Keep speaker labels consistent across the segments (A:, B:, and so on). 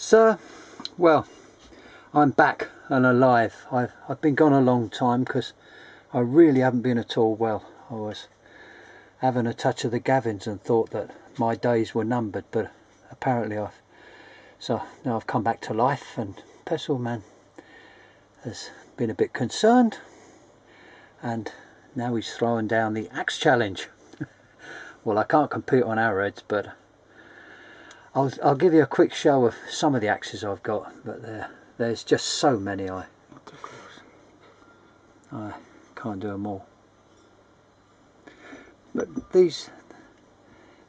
A: So, well, I'm back and alive. I've been gone a long time because I really haven't been at all well. I was having a touch of the Gavins and thought that my days were numbered, but apparently so now I've come back to life, and Pestleman has been a bit concerned, and now he's throwing down the axe challenge. Well, I can't compete on arrowheads, but I'll give you a quick show of some of the axes I've got, but there's just so many I can't do them all. But these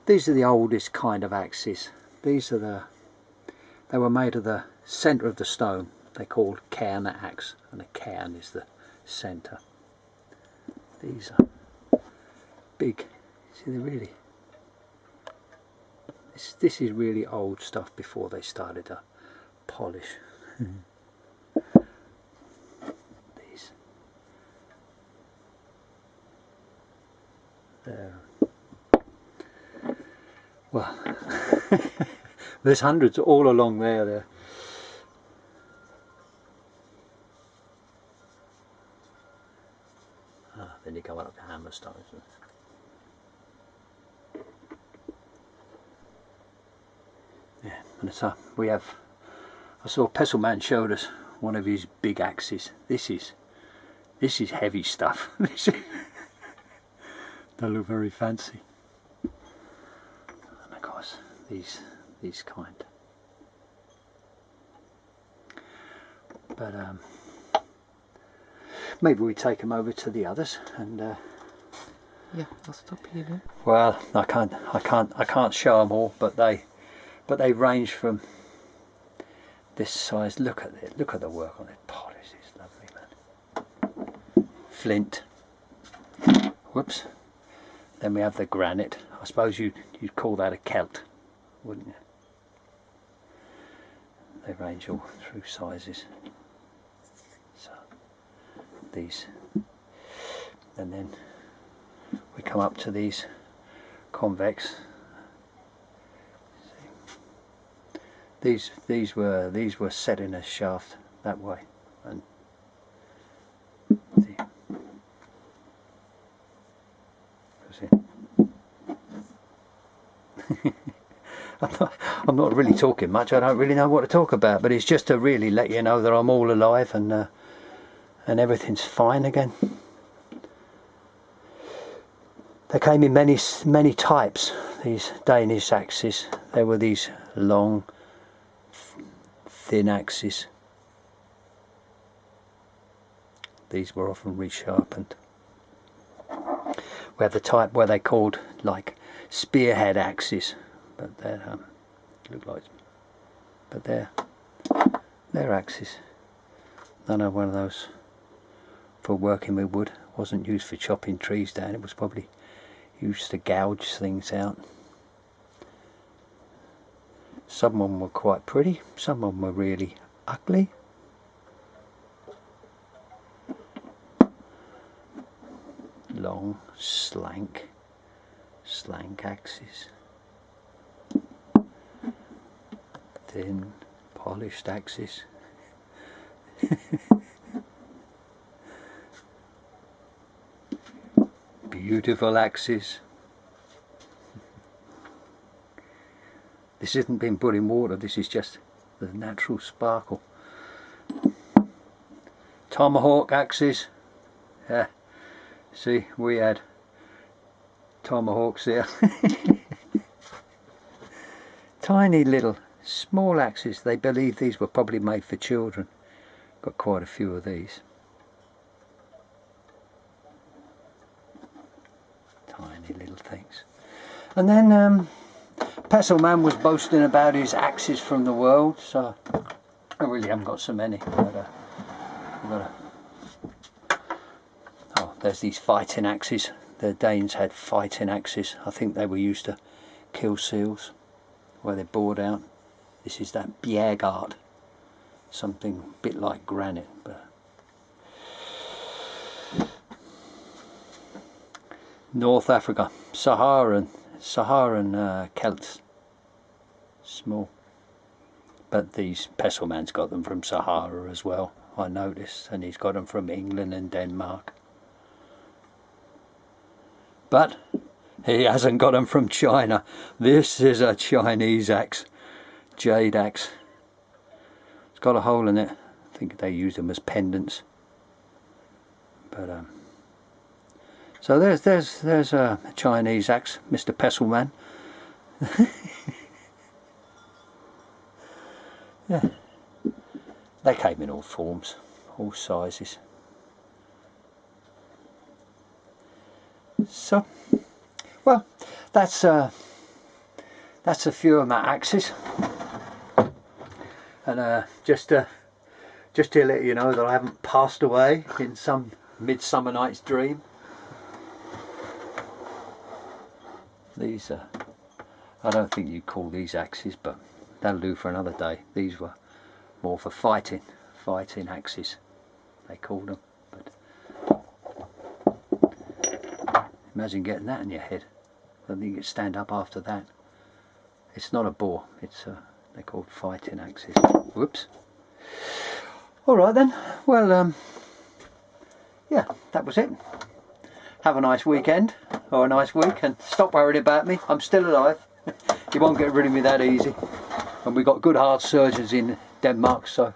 A: are the oldest kind of axes. They were made of the centre of the stone. They're called cairn axe, and a cairn is the centre. These are big. See, they're really. This is really old stuff before they started to polish. These. There. Well, there's hundreds all along there. Then you come up to hammerstones. Yeah, and so I saw Pestleman showed us one of his big axes. This is heavy stuff. They look very fancy. And of course these kind. But maybe we take them over to the others and
B: yeah, I'll stop here then.
A: Well, I can't show them all, but they range from this size. Look at it. Look at the work on it. Polish is lovely, man. Flint. Whoops. Then we have the granite. I suppose you'd call that a Celt, wouldn't you? They range all through sizes. So these, and then we come up to these convex. These were set in a shaft that way, and I'm not really talking much. I don't really know what to talk about, but it's just to really let you know that I'm all alive and everything's fine again. They came in many types. These Danish axes. There were these long, thin axes. These were often resharpened. We have the type where they called like spearhead axes, but they look like, but they're axes. None of one of those for working with wood. Wasn't used for chopping trees down. It was probably used to gouge things out. Some of them were quite pretty. Some of them were really ugly. Long, slank axes. Thin, polished axes. Beautiful axes. This isn't been put in water, this is just the natural sparkle. Tomahawk axes. Yeah. See, we had tomahawks there. Tiny little small axes. They believe these were probably made for children. Got quite a few of these. Tiny little things. And then Pestleman was boasting about his axes from the world, so I really haven't got so many. But, oh, there's these fighting axes. The Danes had fighting axes. I think they were used to kill seals where they're bored out. This is that bjergart, something a bit like granite, but North Africa, Saharan Celts, small But these Pestleman's got them from Sahara as well, I noticed, and he's got them from England and Denmark. But he hasn't got them from China. This is a Chinese axe, jade axe. It's got a hole in it. I think they use them as pendants. But so there's a Chinese axe, Mr. Pestleman. Yeah, they came in all forms, all sizes. So, well, that's a few of my axes, and just to let you know that I haven't passed away in some midsummer night's dream. These I don't think you'd call these axes, but that'll do for another day. These were more for fighting axes, they called them. But imagine getting that in your head. I don't think you could stand up after that. It's not a boar, it's they're called fighting axes. Whoops. Alright then, well, yeah, that was it. Have a nice weekend, or a nice week, and stop worrying about me. I'm still alive. You won't get rid of me that easy. And we've got good heart surgeons in Denmark, so